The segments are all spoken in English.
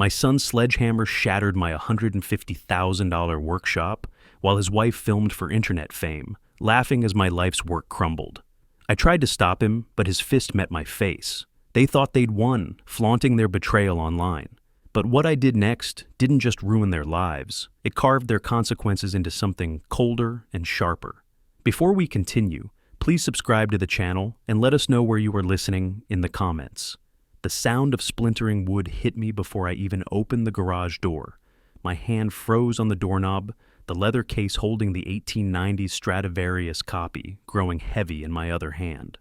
My son's sledgehammer shattered my $150,000 workshop, while his wife filmed for internet fame, laughing as my life's work crumbled. I tried to stop him, but his fist met my face. They thought they'd won, flaunting their betrayal online. But what I did next didn't just ruin their lives, it carved their consequences into something colder and sharper. Before we continue, please subscribe to the channel and let us know where you are listening in the comments. The sound of splintering wood hit me before I even opened the garage door. My hand froze on the doorknob, the leather case holding the 1890s Stradivarius copy growing heavy in my other hand.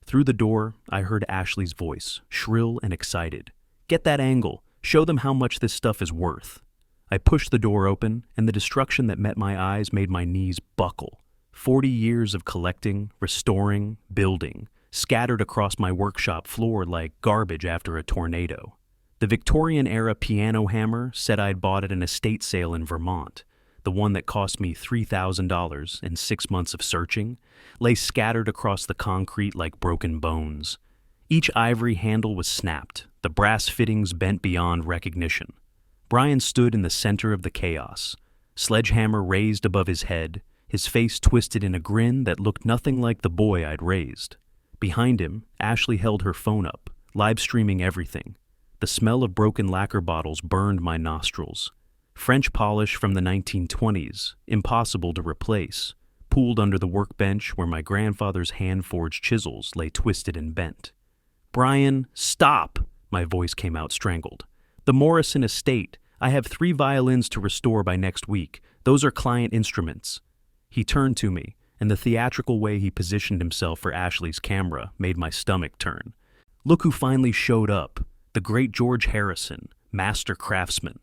Through the door, I heard Ashley's voice, shrill and excited. "Get that angle! Show them how much this stuff is worth." I pushed the door open, and the destruction that met my eyes made my knees buckle. 40 years of collecting, restoring, building, scattered across my workshop floor like garbage after a tornado. The Victorian-era piano hammer said I'd bought at an estate sale in Vermont, the one that cost me $3,000 and 6 months of searching, lay scattered across the concrete like broken bones. Each ivory handle was snapped, the brass fittings bent beyond recognition. Brian stood in the center of the chaos, sledgehammer raised above his head, his face twisted in a grin that looked nothing like the boy I'd raised. Behind him, Ashley held her phone up, live streaming everything. The smell of broken lacquer bottles burned my nostrils. French polish from the 1920s, impossible to replace, pooled under the workbench where my grandfather's hand-forged chisels lay twisted and bent. "Brian, stop!" My voice came out strangled. "The Morrison estate. I have 3 violins to restore by next week. Those are client instruments." He turned to me, and the theatrical way he positioned himself for Ashley's camera made my stomach turn. Look who finally showed up, the great George Harrison, master craftsman.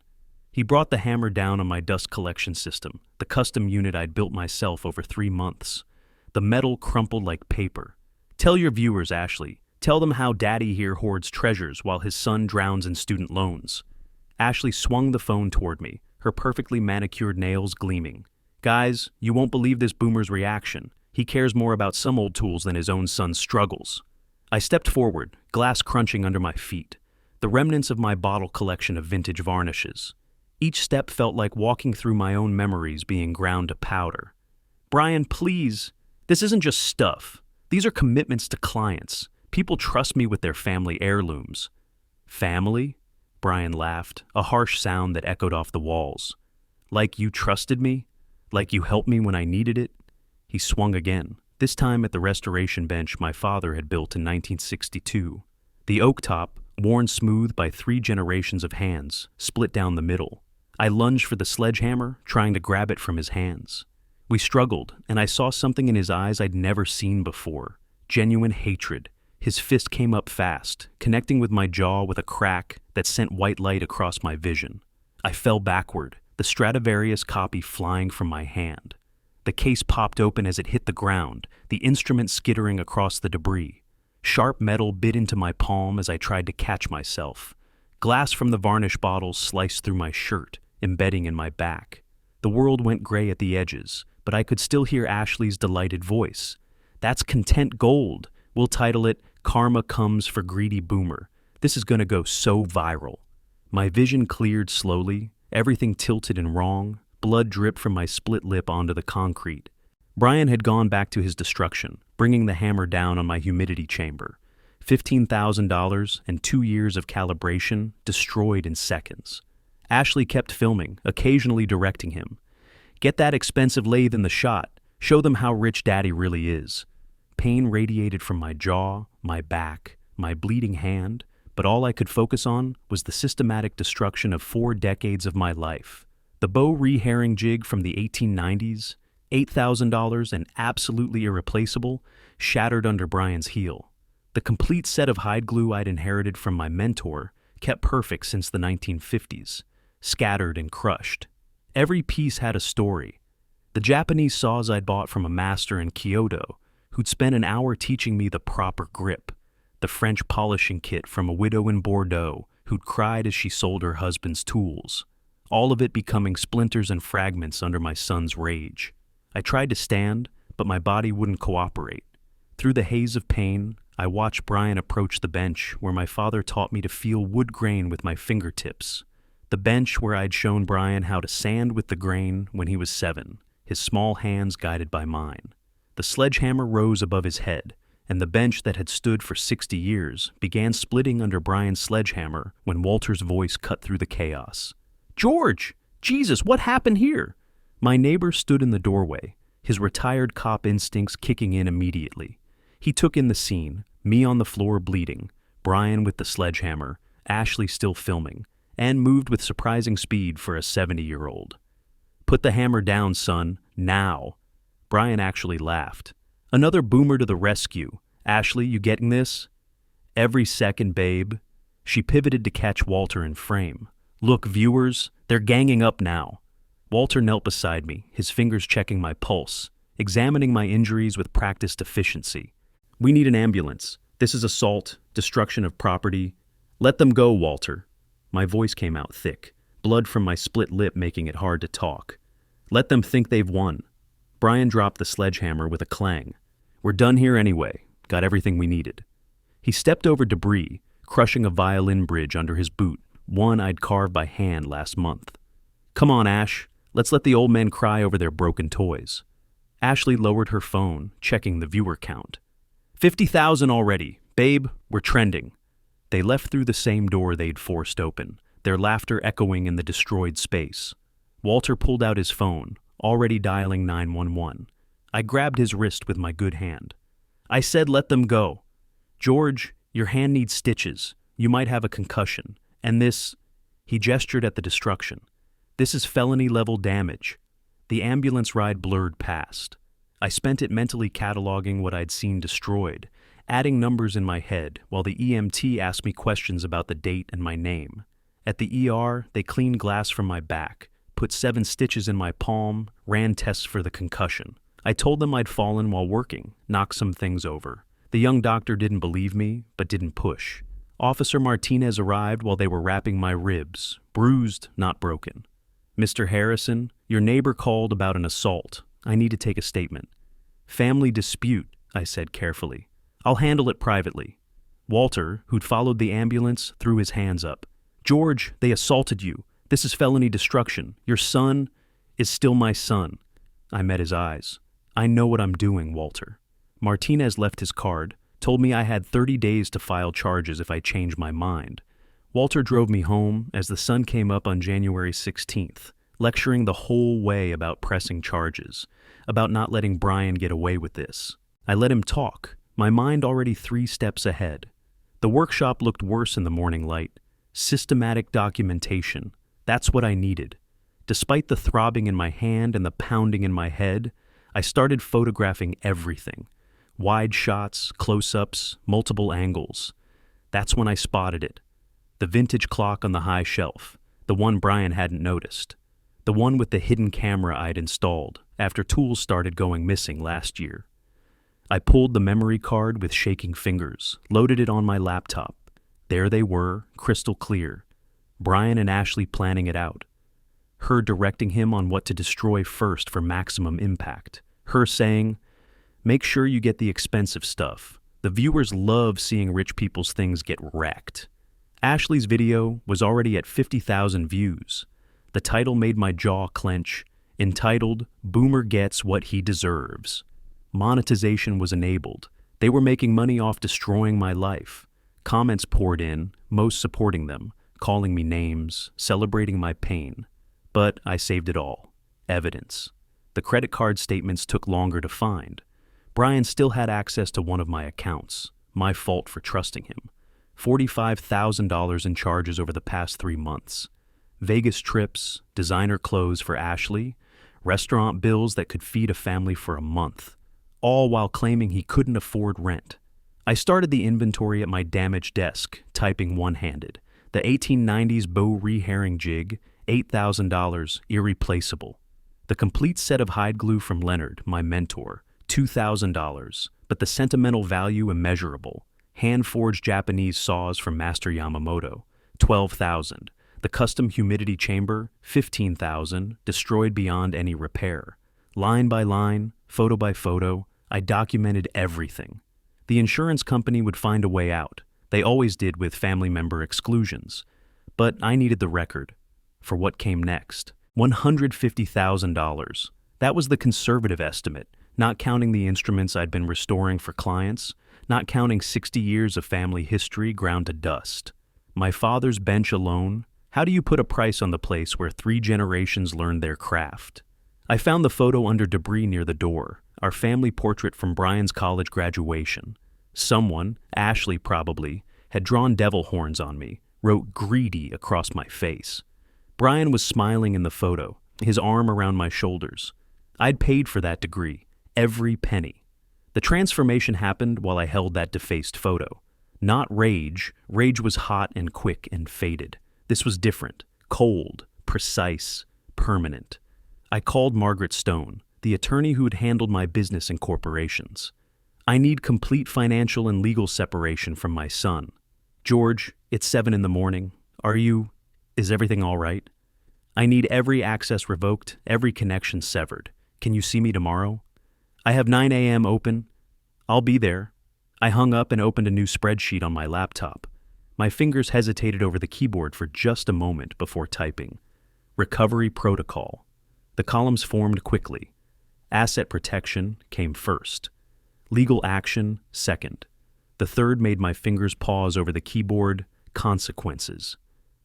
He brought the hammer down on my dust collection system, the custom unit I'd built myself over 3 months. The metal crumpled like paper. "Tell your viewers, Ashley. Tell them how Daddy here hoards treasures while his son drowns in student loans." Ashley swung the phone toward me, her perfectly manicured nails gleaming. "Guys, you won't believe this boomer's reaction. He cares more about some old tools than his own son's struggles." I stepped forward, glass crunching under my feet, the remnants of my bottle collection of vintage varnishes. Each step felt like walking through my own memories being ground to powder. "Brian, please. This isn't just stuff. These are commitments to clients. People trust me with their family heirlooms." "Family?" Brian laughed, a harsh sound that echoed off the walls. "Like you trusted me? Like you helped me when I needed it?" He swung again, this time at the restoration bench my father had built in 1962. The oak top, worn smooth by 3 generations of hands, split down the middle. I lunged for the sledgehammer, trying to grab it from his hands. We struggled, and I saw something in his eyes I'd never seen before. Genuine hatred. His fist came up fast, connecting with my jaw with a crack that sent white light across my vision. I fell backward, the Stradivarius copy flying from my hand. The case popped open as it hit the ground, the instrument skittering across the debris. Sharp metal bit into my palm as I tried to catch myself. Glass from the varnish bottles sliced through my shirt, embedding in my back. The world went gray at the edges, but I could still hear Ashley's delighted voice. "That's content gold. We'll title it Karma Comes for Greedy Boomer. This is gonna go so viral." My vision cleared slowly, everything tilted and wrong, blood dripped from my split lip onto the concrete. Brian had gone back to his destruction, bringing the hammer down on my humidity chamber. $15,000 and 2 years of calibration destroyed in seconds. Ashley kept filming, occasionally directing him. "Get that expensive lathe in the shot. Show them how rich Daddy really is." Pain radiated from my jaw, my back, my bleeding hand, but all I could focus on was the systematic destruction of 4 decades of my life. The bow re-herring jig from the 1890s, $8,000 and absolutely irreplaceable, shattered under Brian's heel. The complete set of hide glue I'd inherited from my mentor, kept perfect since the 1950s, scattered and crushed. Every piece had a story. The Japanese saws I'd bought from a master in Kyoto, who'd spent an hour teaching me the proper grip. The French polishing kit from a widow in Bordeaux, who'd cried as she sold her husband's tools. All of it becoming splinters and fragments under my son's rage. I tried to stand, but my body wouldn't cooperate. Through the haze of pain, I watched Brian approach the bench where my father taught me to feel wood grain with my fingertips. The bench where I'd shown Brian how to sand with the grain when he was 7, his small hands guided by mine. The sledgehammer rose above his head, and the bench that had stood for 60 years began splitting under Brian's sledgehammer when Walter's voice cut through the chaos. "George! Jesus, what happened here?" My neighbor stood in the doorway, his retired cop instincts kicking in immediately. He took in the scene, me on the floor bleeding, Brian with the sledgehammer, Ashley still filming, and moved with surprising speed for a 70-year-old. "Put the hammer down, son, now." Brian actually laughed. "Another boomer to the rescue. Ashley, you getting this?" "Every second, babe." She pivoted to catch Walter in frame. "Look, viewers, they're ganging up now." Walter knelt beside me, his fingers checking my pulse, examining my injuries with practiced efficiency. "We need an ambulance. This is assault, destruction of property. Let them go, Walter." My voice came out thick, blood from my split lip making it hard to talk. "Let them think they've won." Brian dropped the sledgehammer with a clang. "We're done here anyway. Got everything we needed." He stepped over debris, crushing a violin bridge under his boot, one I'd carved by hand last month. "Come on, Ash. Let's let the old men cry over their broken toys." Ashley lowered her phone, checking the viewer count. 50,000 already. Babe, we're trending." They left through the same door they'd forced open, their laughter echoing in the destroyed space. Walter pulled out his phone, already dialing 911. I grabbed his wrist with my good hand. "I said let them go. George, your hand needs stitches. You might have a concussion. And this," he gestured at the destruction, "this is felony-level damage." The ambulance ride blurred past. I spent it mentally cataloging what I'd seen destroyed, adding numbers in my head while the EMT asked me questions about the date and my name. At the ER, they cleaned glass from my back, put 7 stitches in my palm, ran tests for the concussion. I told them I'd fallen while working, knocked some things over. The young doctor didn't believe me, but didn't push. Officer Martinez arrived while they were wrapping my ribs, bruised, not broken. "Mr. Harrison, your neighbor called about an assault. I need to take a statement." "Family dispute," I said carefully. "I'll handle it privately." Walter, who'd followed the ambulance, threw his hands up. "George, they assaulted you. This is felony destruction. Your son is still my son." I met his eyes. "I know what I'm doing, Walter." Martinez left his card, told me I had 30 days to file charges if I changed my mind. Walter drove me home as the sun came up on January 16th, lecturing the whole way about pressing charges, about not letting Brian get away with this. I let him talk, my mind already 3 steps ahead. The workshop looked worse in the morning light. Systematic documentation. That's what I needed. Despite the throbbing in my hand and the pounding in my head, I started photographing everything. Wide shots, close-ups, multiple angles. That's when I spotted it. The vintage clock on the high shelf, the one Brian hadn't noticed. The one with the hidden camera I'd installed after tools started going missing last year. I pulled the memory card with shaking fingers, loaded it on my laptop. There they were, crystal clear. Brian and Ashley planning it out. Her directing him on what to destroy first for maximum impact. Her saying, "Make sure you get the expensive stuff. The viewers love seeing rich people's things get wrecked." Ashley's video was already at 50,000 views. The title made my jaw clench, entitled, "Boomer Gets What He Deserves." Monetization was enabled. They were making money off destroying my life. Comments poured in, most supporting them, calling me names, celebrating my pain. But I saved it all. Evidence. The credit card statements took longer to find. Brian still had access to one of my accounts. My fault for trusting him. $45,000 in charges over the past 3 months. Vegas trips, designer clothes for Ashley, restaurant bills that could feed a family for a month, all while claiming he couldn't afford rent. I started the inventory at my damaged desk, typing one-handed. The 1890s Bo Herring jig, $8,000, irreplaceable. The complete set of hide glue from Leonard, my mentor, $2,000, but the sentimental value immeasurable. Hand-forged Japanese saws from Master Yamamoto, $12,000. The custom humidity chamber, $15,000, destroyed beyond any repair. Line by line, photo by photo, I documented everything. The insurance company would find a way out. They always did with family member exclusions. But I needed the record. for what came next. $150,000. That was the conservative estimate, not counting the instruments I'd been restoring for clients, not counting 60 years of family history ground to dust. My father's bench alone. How do you put a price on the place where 3 generations learned their craft? I found the photo under debris near the door, our family portrait from Brian's college graduation. Someone, Ashley probably, had drawn devil horns on me, wrote greedy across my face. Brian was smiling in the photo, his arm around my shoulders. I'd paid for that degree, every penny. The transformation happened while I held that defaced photo. Not rage. Rage was hot and quick and faded. This was different, cold, precise, permanent. I called Margaret Stone, the attorney who'd handled my business and corporations. I need complete financial and legal separation from my son. George, it's 7 a.m. Is everything all right? I need every access revoked, every connection severed. Can you see me tomorrow? I have 9 a.m. open. I'll be there. I hung up and opened a new spreadsheet on my laptop. My fingers hesitated over the keyboard for just a moment before typing. Recovery protocol. The columns formed quickly. Asset protection came first. Legal action second. The third made my fingers pause over the keyboard. Consequences.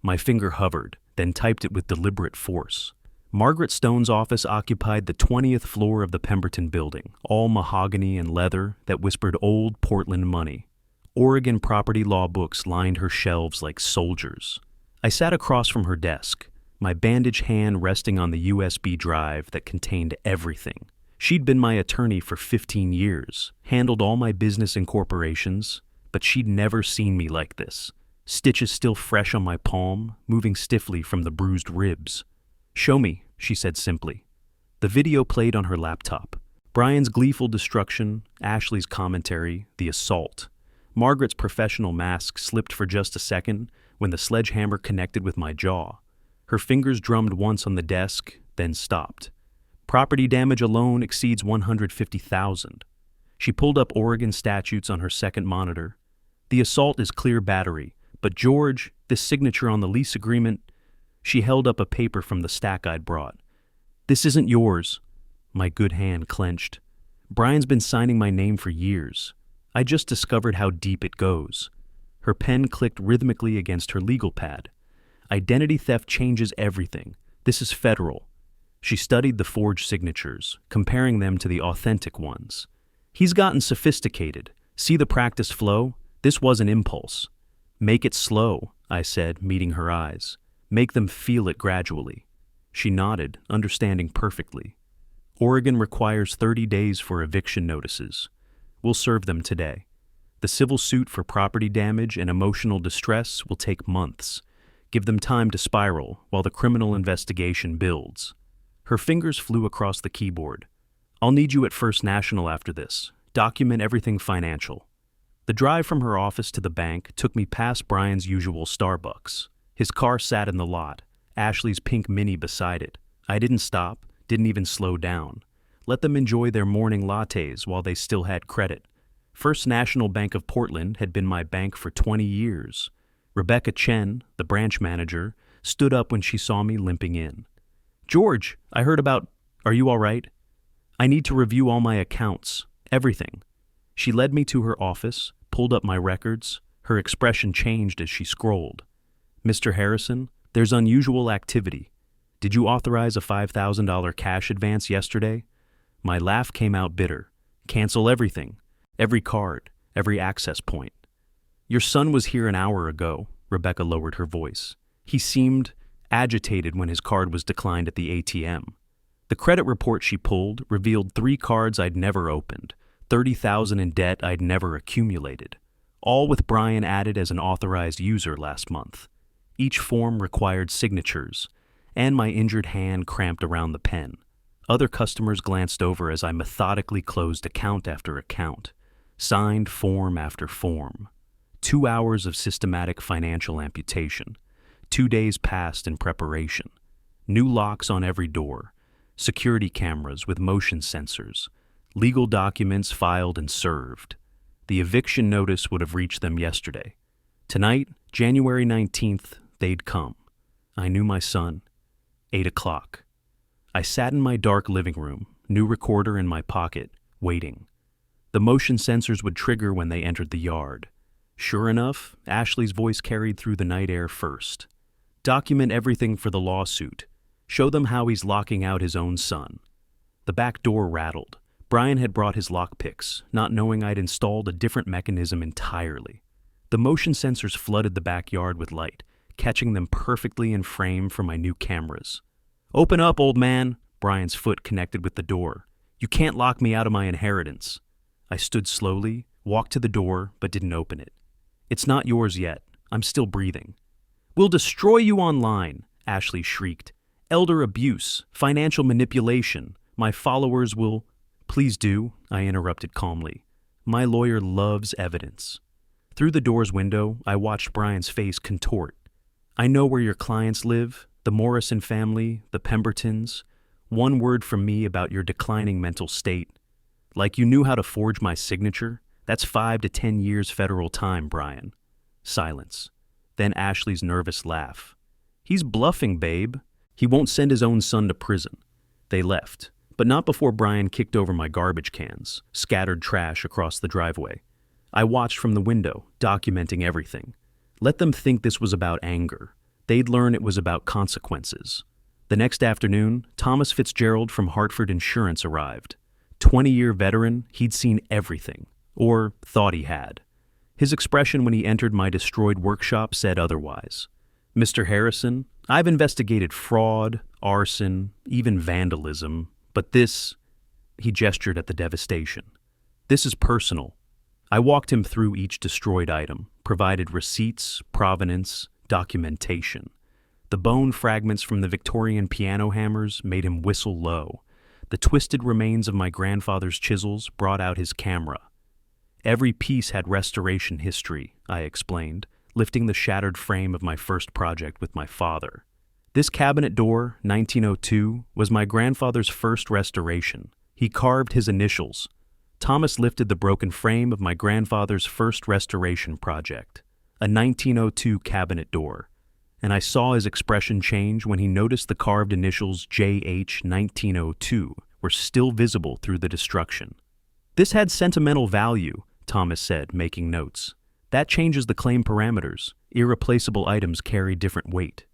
My finger hovered, then typed it with deliberate force. Margaret Stone's office occupied the 20th floor of the Pemberton building, all mahogany and leather that whispered old Portland money. Oregon property law books lined her shelves like soldiers. I sat across from her desk, my bandaged hand resting on the USB drive that contained everything. She'd been my attorney for 15 years, handled all my business and corporations, but she'd never seen me like this. Stitches still fresh on my palm, moving stiffly from the bruised ribs. "Show me," she said simply. The video played on her laptop. Brian's gleeful destruction, Ashley's commentary, the assault. Margaret's professional mask slipped for just a second when the sledgehammer connected with my jaw. Her fingers drummed once on the desk, then stopped. Property damage alone exceeds $150,000. She pulled up Oregon statutes on her second monitor. The assault is clear battery, but George, this signature on the lease agreement. She held up a paper from the stack I'd brought. "This isn't yours." My good hand clenched. "Brian's been signing my name for years. I just discovered how deep it goes." Her pen clicked rhythmically against her legal pad. "Identity theft changes everything. This is federal." She studied the forged signatures, comparing them to the authentic ones. "He's gotten sophisticated. See the practice flow? This was an impulse." "Make it slow," I said, meeting her eyes. "Make them feel it gradually." She nodded, understanding perfectly. "Oregon requires 30 days for eviction notices. We'll serve them today. The civil suit for property damage and emotional distress will take months. Give them time to spiral while the criminal investigation builds." Her fingers flew across the keyboard. "I'll need you at First National after this. Document everything financial." The drive from her office to the bank took me past Brian's usual Starbucks. His car sat in the lot, Ashley's pink Mini beside it. I didn't stop, didn't even slow down. Let them enjoy their morning lattes while they still had credit. First National Bank of Portland had been my bank for 20 years. Rebecca Chen, the branch manager, stood up when she saw me limping in. "George, I heard about... Are you all right? I need to review all my accounts, everything." She led me to her office, pulled up my records. Her expression changed as she scrolled. "Mr. Harrison, there's unusual activity. Did you authorize a $5,000 cash advance yesterday?" My laugh came out bitter. "Cancel everything. Every card, every access point." "Your son was here an hour ago," Rebecca lowered her voice. "He seemed agitated when his card was declined at the ATM." The credit report she pulled revealed 3 cards I'd never opened, $30,000 in debt I'd never accumulated, all with Brian added as an authorized user last month. Each form required signatures, and my injured hand cramped around the pen. Other customers glanced over as I methodically closed account after account, signed form after form. 2 hours of systematic financial amputation. 2 days passed in preparation. New locks on every door, security cameras with motion sensors, legal documents filed and served. The eviction notice would have reached them yesterday. Tonight, January 19th, they'd come. I knew my son. 8 o'clock. I sat in my dark living room, new recorder in my pocket, waiting. The motion sensors would trigger when they entered the yard. Sure enough, Ashley's voice carried through the night air first. Document everything for the lawsuit. Show them how he's locking out his own son. The back door rattled. Brian had brought his lockpicks, not knowing I'd installed a different mechanism entirely. The motion sensors flooded the backyard with light, catching them perfectly in frame for my new cameras. "Open up, old man!" Brian's foot connected with the door. "You can't lock me out of my inheritance." I stood slowly, walked to the door, but didn't open it. "It's not yours yet. I'm still breathing." "We'll destroy you online," Ashley shrieked. "Elder abuse, financial manipulation. My followers will—" "Please do," I interrupted calmly. "My lawyer loves evidence." Through the door's window, I watched Brian's face contort. "I know where your clients live, the Morrison family, the Pembertons. One word from me about your declining mental state. Like you knew how to forge my signature? That's 5 to 10 years federal time, Brian." Silence. Then Ashley's nervous laugh. "He's bluffing, babe. He won't send his own son to prison." They left, but not before Brian kicked over my garbage cans, scattered trash across the driveway. I watched from the window, documenting everything. Let them think this was about anger. They'd learn it was about consequences. The next afternoon, Thomas Fitzgerald from Hartford Insurance arrived. 20-year veteran, he'd seen everything, or thought he had. His expression when he entered my destroyed workshop said otherwise. "Mr. Harrison, I've investigated fraud, arson, even vandalism, but this—" He gestured at the devastation. "This is personal." I walked him through each destroyed item, provided receipts, provenance, documentation. The bone fragments from the Victorian piano hammers made him whistle low. The twisted remains of my grandfather's chisels brought out his camera. Every piece had restoration history, I explained, lifting the shattered frame of my first project with my father. This cabinet door, 1902, was my grandfather's first restoration. He carved his initials. Thomas lifted the broken frame of my grandfather's first restoration project, a 1902 cabinet door, and I saw his expression change when he noticed the carved initials JH 1902 were still visible through the destruction. "This had sentimental value," Thomas said, making notes. "That changes the claim parameters. Irreplaceable items carry different weight."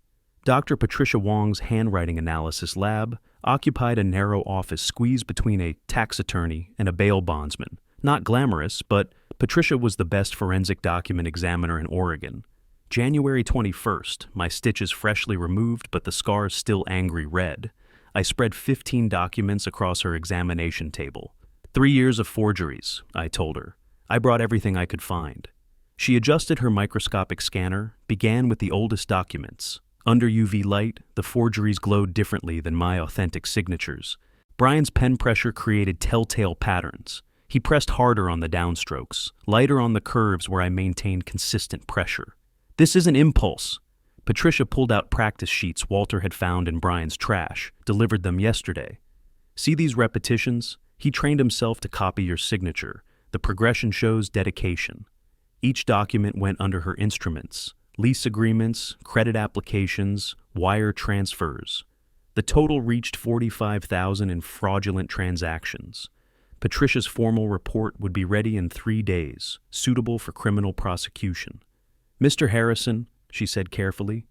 Dr. Patricia Wong's handwriting analysis lab occupied a narrow office squeezed between a tax attorney and a bail bondsman. Not glamorous, but Patricia was the best forensic document examiner in Oregon. January 21st, my stitches freshly removed but the scars still angry red. I spread 15 documents across her examination table. 3 years of forgeries, I told her. I brought everything I could find. She adjusted her microscopic scanner, began with the oldest documents. Under UV light, the forgeries glowed differently than my authentic signatures. Brian's pen pressure created telltale patterns. He pressed harder on the downstrokes, lighter on the curves where I maintained consistent pressure. "This isn't impulse." Patricia pulled out practice sheets Walter had found in Brian's trash, delivered them yesterday. "See these repetitions? He trained himself to copy your signature. The progression shows dedication." Each document went under her instruments. Lease agreements, credit applications, wire transfers. The total reached $45,000 in fraudulent transactions. Patricia's formal report would be ready in 3 days, suitable for criminal prosecution. "Mr. Harrison," she said carefully,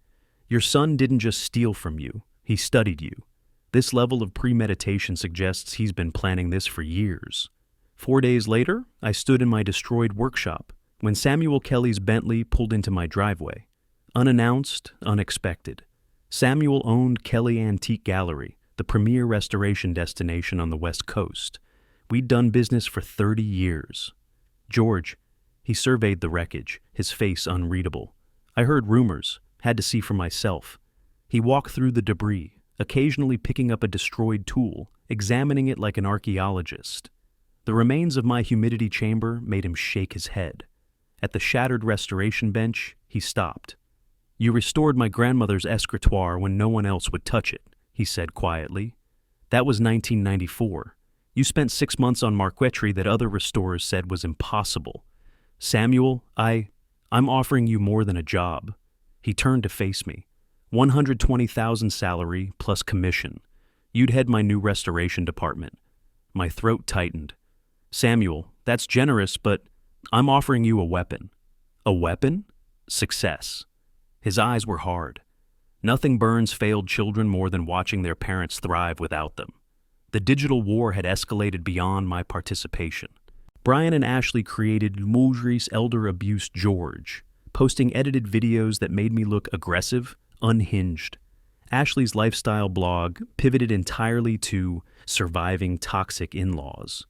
"your son didn't just steal from you, he studied you. This level of premeditation suggests he's been planning this for years." 4 days later, I stood in my destroyed workshop when Samuel Kelly's Bentley pulled into my driveway. Unannounced, unexpected. Samuel owned Kelly Antique Gallery, the premier restoration destination on the West Coast. We'd done business for 30 years. "George," he surveyed the wreckage, his face unreadable. "I heard rumors, had to see for myself." He walked through the debris, occasionally picking up a destroyed tool, examining it like an archaeologist. The remains of my humidity chamber made him shake his head. At the shattered restoration bench, he stopped. "You restored my grandmother's escritoire when no one else would touch it," he said quietly. "That was 1994. You spent 6 months on marquetry that other restorers said was impossible. Samuel, I'm offering you more than a job." He turned to face me. $120,000 salary plus commission. You'd head my new restoration department. My throat tightened. Samuel, that's generous, but I'm offering you a weapon. A weapon? Success. His eyes were hard. Nothing burns failed children more than watching their parents thrive without them. The digital war had escalated beyond my participation. Brian and Ashley created Mulgre's elder abuse George, posting edited videos that made me look aggressive, unhinged. Ashley's lifestyle blog pivoted entirely to surviving toxic in-laws.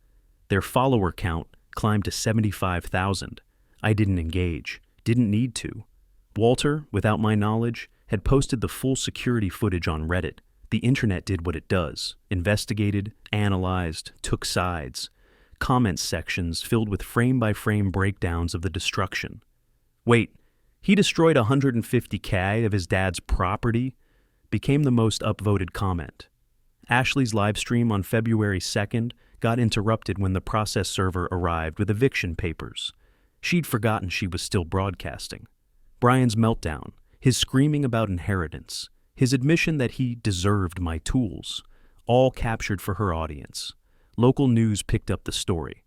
Their follower count climbed to 75,000. I didn't engage, didn't need to. Walter, without my knowledge, had posted the full security footage on Reddit. The internet did what it does, investigated, analyzed, took sides. Comment sections filled with frame-by-frame breakdowns of the destruction. Wait, he destroyed $150K of his dad's property? Became the most upvoted comment. Ashley's livestream on February 2nd got interrupted when the process server arrived with eviction papers. She'd forgotten she was still broadcasting. Brian's meltdown, his screaming about inheritance, his admission that he deserved my tools, all captured for her audience. Local news picked up the story.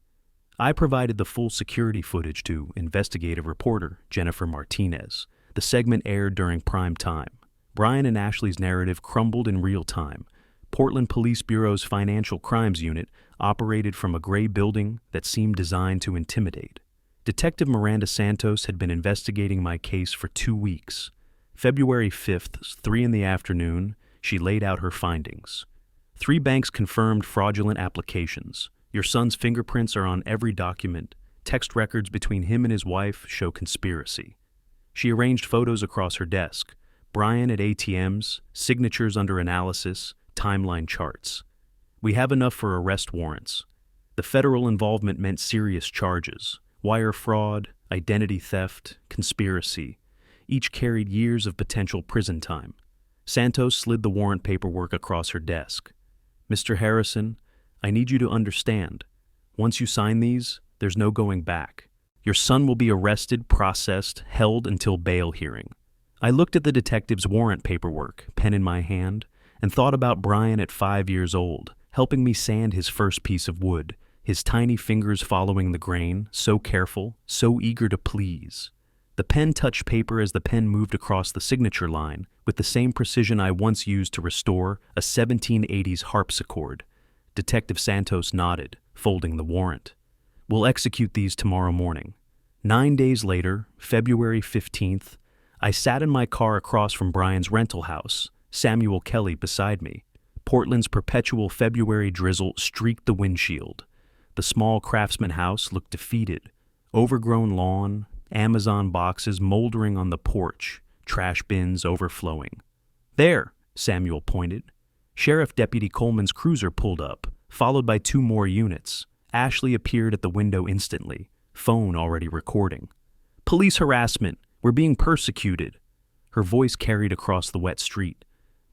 I provided the full security footage to investigative reporter Jennifer Martinez. The segment aired during prime time. Brian and Ashley's narrative crumbled in real time. Portland Police Bureau's Financial Crimes Unit operated from a gray building that seemed designed to intimidate. Detective Miranda Santos had been investigating my case for 2 weeks. February 5th, 3 in the afternoon, she laid out her findings. 3 banks confirmed fraudulent applications. Your son's fingerprints are on every document. Text records between him and his wife show conspiracy. She arranged photos across her desk. Brian at ATMs, signatures under analysis, timeline charts. We have enough for arrest warrants. The federal involvement meant serious charges. Wire fraud, identity theft, conspiracy. Each carried years of potential prison time. Santos slid the warrant paperwork across her desk. Mr. Harrison, I need you to understand. Once you sign these, there's no going back. Your son will be arrested, processed, held until bail hearing. I looked at the detective's warrant paperwork, pen in my hand, and thought about Brian at 5 years old, helping me sand his first piece of wood, his tiny fingers following the grain, so careful, so eager to please. The pen touched paper as the pen moved across the signature line, with the same precision I once used to restore a 1780s harpsichord. Detective Santos nodded, folding the warrant. We'll execute these tomorrow morning. 9 days later, February 15th, I sat in my car across from Brian's rental house, Samuel Kelly beside me. Portland's perpetual February drizzle streaked the windshield. The small craftsman house looked defeated. Overgrown lawn, Amazon boxes moldering on the porch, trash bins overflowing. There, Samuel pointed. Sheriff Deputy Coleman's cruiser pulled up, followed by 2 more units. Ashley appeared at the window instantly, phone already recording. Police harassment. We're being persecuted. Her voice carried across the wet street.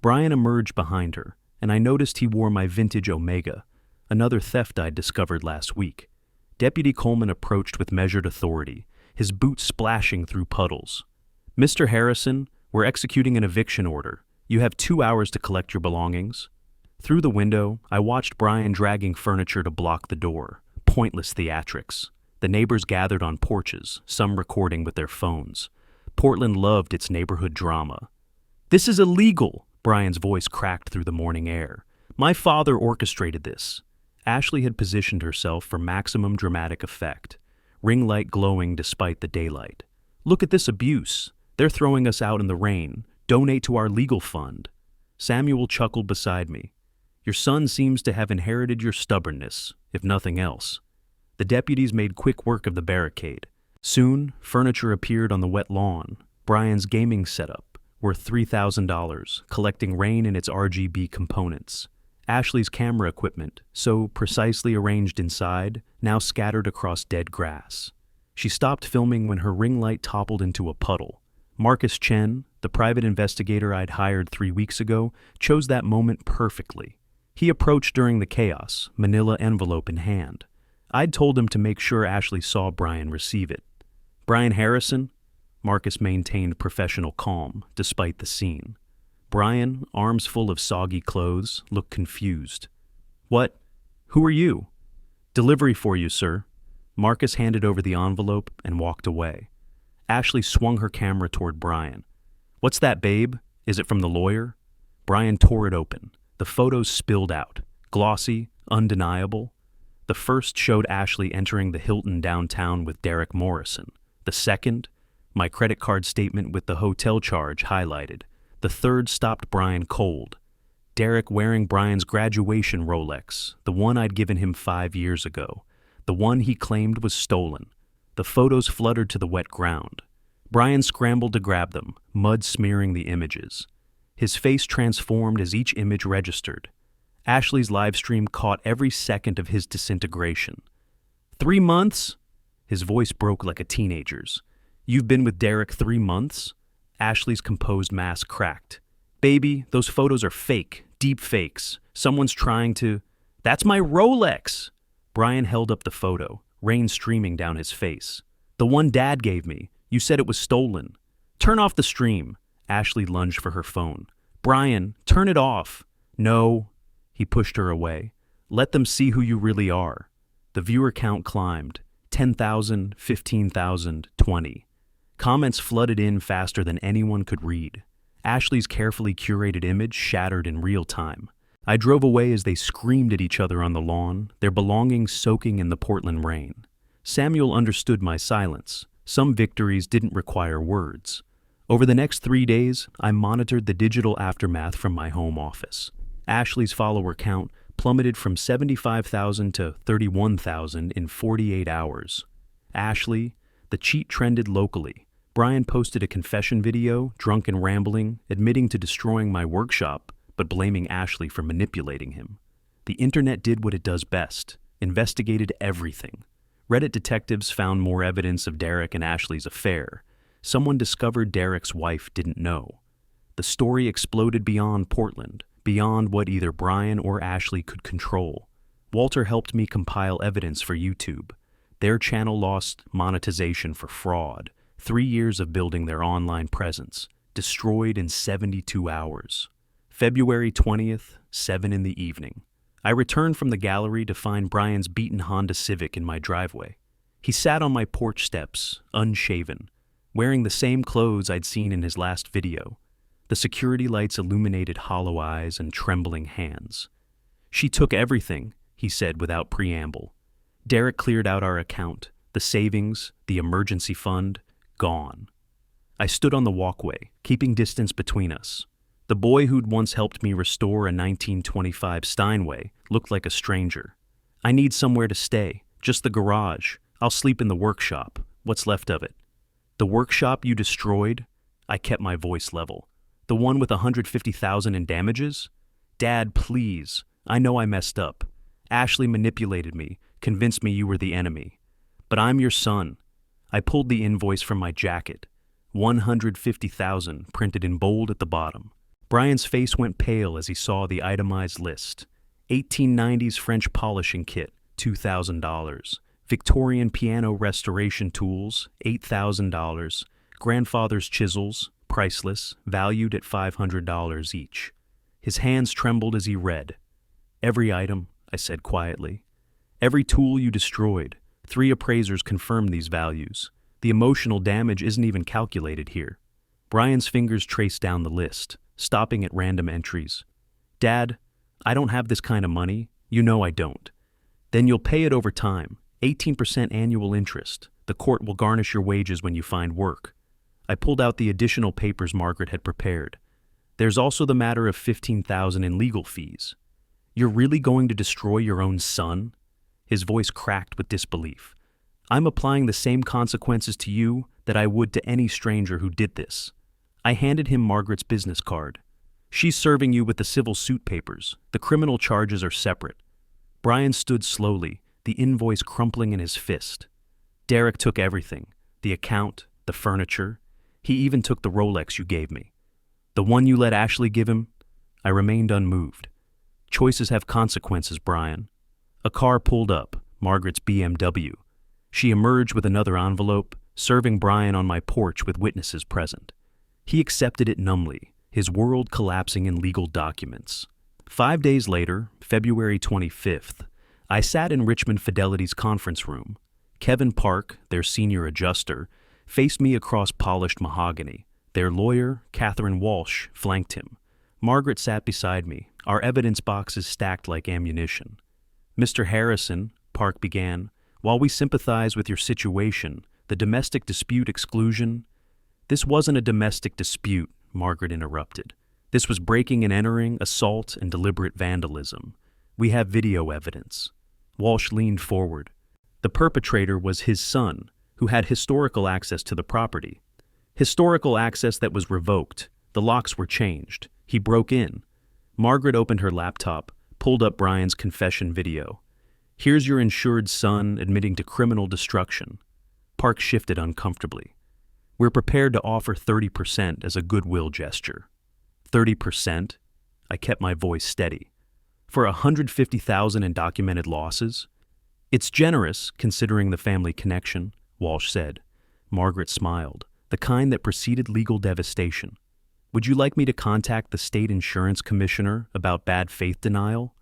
Brian emerged behind her, and I noticed he wore my vintage Omega, another theft I'd discovered last week. Deputy Coleman approached with measured authority, his boots splashing through puddles. Mr. Harrison, we're executing an eviction order. You have 2 hours to collect your belongings. Through the window, I watched Brian dragging furniture to block the door. Pointless theatrics. The neighbors gathered on porches, some recording with their phones. Portland loved its neighborhood drama. This is illegal, Brian's voice cracked through the morning air. My father orchestrated this. Ashley had positioned herself for maximum dramatic effect, ring light glowing despite the daylight. Look at this abuse. They're throwing us out in the rain. Donate to our legal fund. Samuel chuckled beside me. Your son seems to have inherited your stubbornness, if nothing else. The deputies made quick work of the barricade. Soon, furniture appeared on the wet lawn. Brian's gaming setup, worth $3,000, collecting rain in its RGB components. Ashley's camera equipment, so precisely arranged inside, now scattered across dead grass. She stopped filming when her ring light toppled into a puddle. Marcus Chen, the private investigator I'd hired 3 weeks ago, chose that moment perfectly. He approached during the chaos, manila envelope in hand. I'd told him to make sure Ashley saw Brian receive it. Brian Harrison? Marcus maintained professional calm, despite the scene. Brian, arms full of soggy clothes, looked confused. What? Who are you? Delivery for you, sir. Marcus handed over the envelope and walked away. Ashley swung her camera toward Brian. What's that, babe? Is it from the lawyer? Brian tore it open. The photos spilled out, glossy, undeniable. The first showed Ashley entering the Hilton downtown with Derek Morrison. The second, my credit card statement with the hotel charge highlighted. The third stopped Brian cold. Derek wearing Brian's graduation Rolex, the one I'd given him 5 years ago, the one he claimed was stolen. The photos fluttered to the wet ground. Brian scrambled to grab them, mud smearing the images. His face transformed as each image registered. Ashley's live stream caught every second of his disintegration. 3 months? His voice broke like a teenager's. You've been with Derek 3 months? Ashley's composed mask cracked. Baby, those photos are fake, deep fakes. Someone's trying to... That's my Rolex! Brian held up the photo, rain streaming down his face. The one Dad gave me. You said it was stolen. Turn off the stream. Ashley lunged for her phone. Brian, turn it off. No. He pushed her away. Let them see who you really are. The viewer count climbed. 10,000, 15,000, 20. Comments flooded in faster than anyone could read. Ashley's carefully curated image shattered in real time. I drove away as they screamed at each other on the lawn, their belongings soaking in the Portland rain. Samuel understood my silence. Some victories didn't require words. Over the next 3 days, I monitored the digital aftermath from my home office. Ashley's follower count plummeted from 75,000 to 31,000 in 48 hours. Ashley, the cheat trended locally. Brian posted a confession video, drunk and rambling, admitting to destroying my workshop, but blaming Ashley for manipulating him. The internet did what it does best, investigated everything. Reddit detectives found more evidence of Derek and Ashley's affair. Someone discovered Derek's wife didn't know. The story exploded beyond Portland, beyond what either Brian or Ashley could control. Walter helped me compile evidence for YouTube. Their channel lost monetization for fraud. 3 years of building their online presence, destroyed in 72 hours. February 20th, 7 in the evening. I returned from the gallery to find Brian's beaten Honda Civic in my driveway. He sat on my porch steps, unshaven, wearing the same clothes I'd seen in his last video. The security lights illuminated hollow eyes and trembling hands. She took everything, he said without preamble. Derek cleared out our account, the savings, the emergency fund, gone. I stood on the walkway, keeping distance between us. The boy who'd once helped me restore a 1925 Steinway looked like a stranger. I need somewhere to stay, just the garage. I'll sleep in the workshop, what's left of it. The workshop you destroyed? I kept my voice level. The one with 150,000 in damages? Dad, please. I know I messed up. Ashley manipulated me, convinced me you were the enemy. But I'm your son. I pulled the invoice from my jacket. 150,000 printed in bold at the bottom. Brian's face went pale as he saw the itemized list. 1890s French polishing kit, $2,000. Victorian piano restoration tools, $8,000. Grandfather's chisels, priceless, valued at $500 each. His hands trembled as he read. Every item, I said quietly. Every tool you destroyed. 3 appraisers confirmed these values. The emotional damage isn't even calculated here. Brian's fingers traced down the list, stopping at random entries. Dad, I don't have this kind of money. You know I don't. Then you'll pay it over time. 18% annual interest. The court will garnish your wages when you find work. I pulled out the additional papers Margaret had prepared. There's also the matter of 15,000 in legal fees. You're really going to destroy your own son? His voice cracked with disbelief. I'm applying the same consequences to you that I would to any stranger who did this. I handed him Margaret's business card. She's serving you with the civil suit papers. The criminal charges are separate. Brian stood slowly, the invoice crumpling in his fist. Derek took everything, the account, the furniture. He even took the Rolex you gave me. The one you let Ashley give him? I remained unmoved. Choices have consequences, Brian. A car pulled up, Margaret's BMW. She emerged with another envelope, serving Brian on my porch with witnesses present. He accepted it numbly, his world collapsing in legal documents. 5 days later, February 25th, I sat in Richmond Fidelity's conference room. Kevin Park, their senior adjuster, faced me across polished mahogany. Their lawyer, Catherine Walsh, flanked him. Margaret sat beside me, our evidence boxes stacked like ammunition. "Mr. Harrison," Park began, "while we sympathize with your situation, the domestic dispute exclusion—" "This wasn't a domestic dispute," Margaret interrupted. "This was breaking and entering, assault, and deliberate vandalism. We have video evidence." Walsh leaned forward. "The perpetrator was his son, who had historical access to the property. Historical access that was revoked. The locks were changed. He broke in." Margaret opened her laptop, pulled up Brian's confession video. "Here's your insured son admitting to criminal destruction." Park shifted uncomfortably. "We're prepared to offer 30% as a goodwill gesture." 30%? I kept my voice steady. "For $150,000 in documented losses?" "It's generous, considering the family connection," Walsh said. Margaret smiled, the kind that preceded legal devastation. "Would you like me to contact the state insurance commissioner about bad faith denial?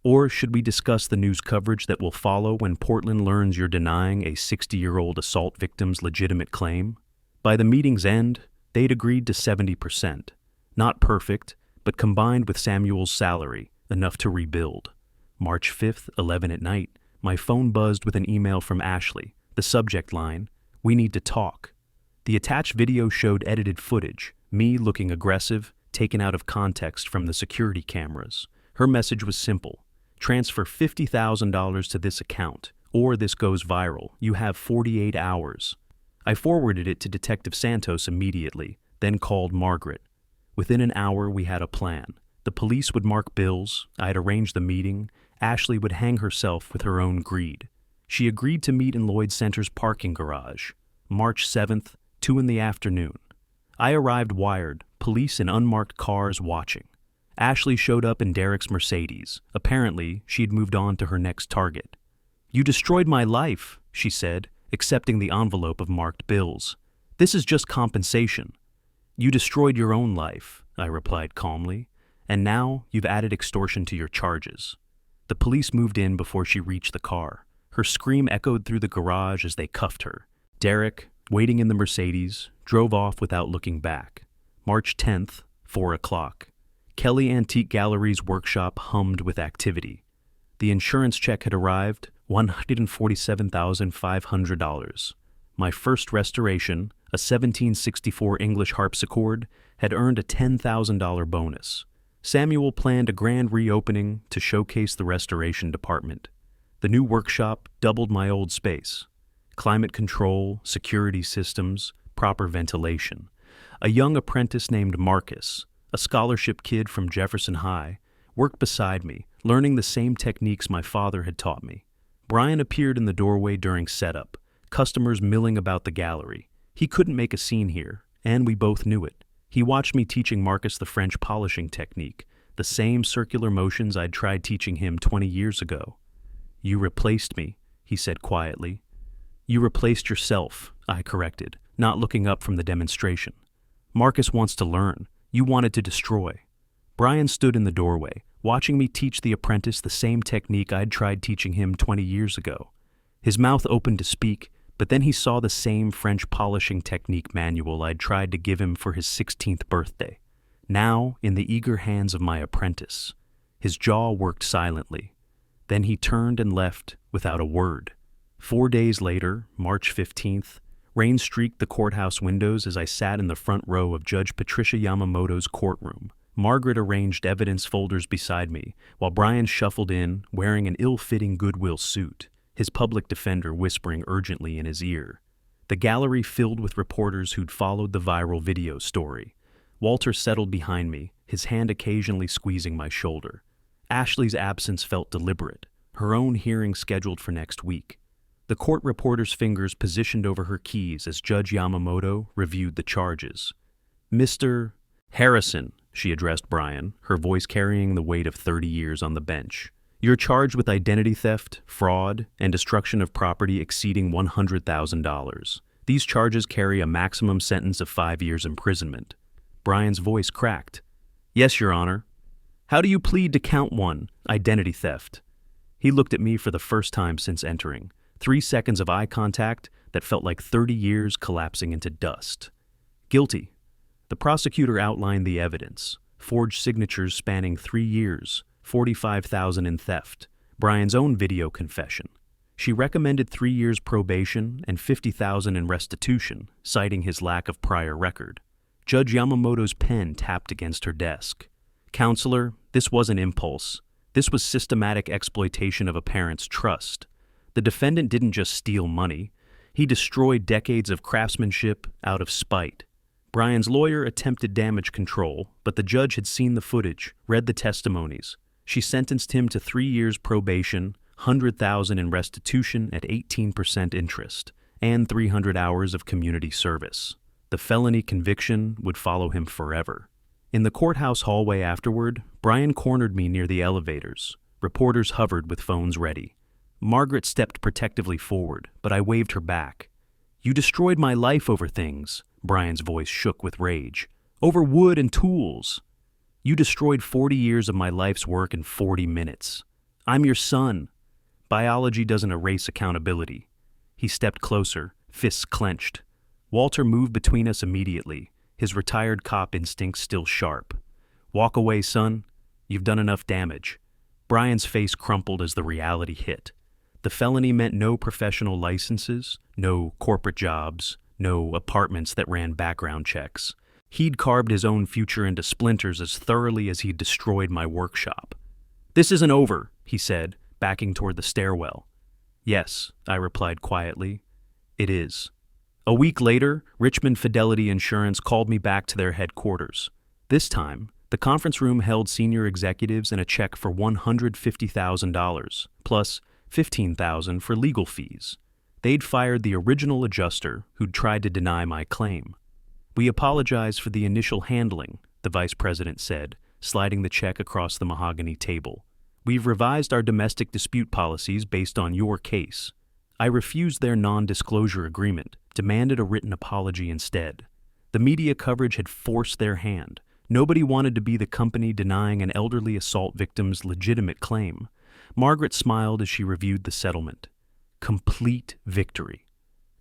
Or should we discuss the news coverage that will follow when Portland learns you're denying a 60-year-old assault victim's legitimate claim?" By the meeting's end, they'd agreed to 70%. Not perfect, but combined with Samuel's salary, enough to rebuild. March 5th, 11 at night, my phone buzzed with an email from Ashley. The subject line, "We need to talk." The attached video showed edited footage, me looking aggressive, taken out of context from the security cameras. Her message was simple: transfer $50,000 to this account, or this goes viral. You have 48 hours. I forwarded it to Detective Santos immediately, then called Margaret. Within an hour, we had a plan. The police would mark bills, I'd arrange the meeting, Ashley would hang herself with her own greed. She agreed to meet in Lloyd Center's parking garage. March 7th, 2 in the afternoon. I arrived wired, police in unmarked cars watching. Ashley showed up in Derek's Mercedes. Apparently, she'd moved on to her next target. "You destroyed my life," she said, accepting the envelope of marked bills. "This is just compensation." "You destroyed your own life," I replied calmly, "and now you've added extortion to your charges." The police moved in before she reached the car. Her scream echoed through the garage as they cuffed her. Derek, waiting in the Mercedes, drove off without looking back. March 10th, 4 o'clock. Kelly Antique Gallery's workshop hummed with activity. The insurance check had arrived, $147,500. My first restoration, a 1764 English harpsichord, had earned a $10,000 bonus. Samuel planned a grand reopening to showcase the restoration department. The new workshop doubled my old space. Climate control, security systems, proper ventilation. A young apprentice named Marcus, a scholarship kid from Jefferson High, worked beside me, learning the same techniques my father had taught me. Brian appeared in the doorway during setup, customers milling about the gallery. He couldn't make a scene here, and we both knew it. He watched me teaching Marcus the French polishing technique, the same circular motions I'd tried teaching him 20 years ago. "You replaced me," he said quietly. "You replaced yourself," I corrected, not looking up from the demonstration. "Marcus wants to learn. You wanted to destroy." Brian stood in the doorway, watching me teach the apprentice the same technique I'd tried teaching him 20 years ago. His mouth opened to speak, but then he saw the same French polishing technique manual I'd tried to give him for his 16th birthday, now in the eager hands of my apprentice. His jaw worked silently. Then he turned and left without a word. 4 days later, March 15th, rain streaked the courthouse windows as I sat in the front row of Judge Patricia Yamamoto's courtroom. Margaret arranged evidence folders beside me, while Brian shuffled in, wearing an ill-fitting Goodwill suit, his public defender whispering urgently in his ear. The gallery filled with reporters who'd followed the viral video story. Walter settled behind me, his hand occasionally squeezing my shoulder. Ashley's absence felt deliberate, her own hearing scheduled for next week. The court reporter's fingers positioned over her keys as Judge Yamamoto reviewed the charges. "Mr. Harrison," she addressed Brian, her voice carrying the weight of 30 years on the bench. "You're charged with identity theft, fraud, and destruction of property exceeding $100,000. These charges carry a maximum sentence of 5 years imprisonment." Brian's voice cracked. Yes, Your Honor. How do you plead to count one, identity theft? He looked at me for the first time since entering. 3 seconds of eye contact that felt like 30 years collapsing into dust. Guilty. The prosecutor outlined the evidence. Forged signatures spanning 3 years, $45,000 in theft, Brian's own video confession. She recommended 3 years probation and $50,000 in restitution, citing his lack of prior record. Judge Yamamoto's pen tapped against her desk. Counselor, this wasn't impulse. This was systematic exploitation of a parent's trust. The defendant didn't just steal money. He destroyed decades of craftsmanship out of spite. Brian's lawyer attempted damage control, but the judge had seen the footage, read the testimonies. She sentenced him to 3 years probation, $100,000 in restitution at 18% interest, and 300 hours of community service. The felony conviction would follow him forever. In the courthouse hallway afterward, Brian cornered me near the elevators. Reporters hovered with phones ready. Margaret stepped protectively forward, but I waved her back. You destroyed my life over things. Brian's voice shook with rage. Over wood and tools. You destroyed 40 years of my life's work in 40 minutes. I'm your son. Biology doesn't erase accountability. He stepped closer, fists clenched. Walter moved between us immediately, his retired cop instincts still sharp. Walk away, son. You've done enough damage. Brian's face crumpled as the reality hit. The felony meant no professional licenses, no corporate jobs, no apartments that ran background checks. He'd carved his own future into splinters as thoroughly as he'd destroyed my workshop. This isn't over, he said, backing toward the stairwell. Yes, I replied quietly. It is. A week later, Richmond Fidelity Insurance called me back to their headquarters. This time, the conference room held senior executives and a check for $150,000, plus $15,000 for legal fees. They'd fired the original adjuster who'd tried to deny my claim. We apologize for the initial handling, the vice president said, sliding the check across the mahogany table. We've revised our domestic dispute policies based on your case. I refused their non-disclosure agreement, demanded a written apology instead. The media coverage had forced their hand. Nobody wanted to be the company denying an elderly assault victim's legitimate claim. Margaret smiled as she reviewed the settlement. Complete victory.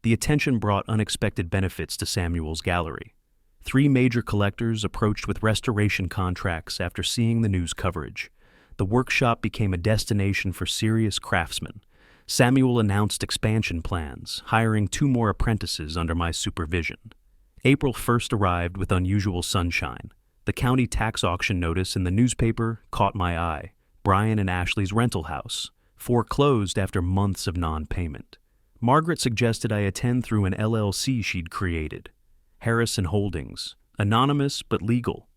The attention brought unexpected benefits to Samuel's gallery. 3 major collectors approached with restoration contracts after seeing the news coverage. The workshop became a destination for serious craftsmen. Samuel announced expansion plans, hiring 2 more apprentices under my supervision. April 1st arrived with unusual sunshine. The county tax auction notice in the newspaper caught my eye. Brian and Ashley's rental house, foreclosed after months of non-payment. Margaret suggested I attend through an LLC she'd created. Harrison Holdings, anonymous but legal.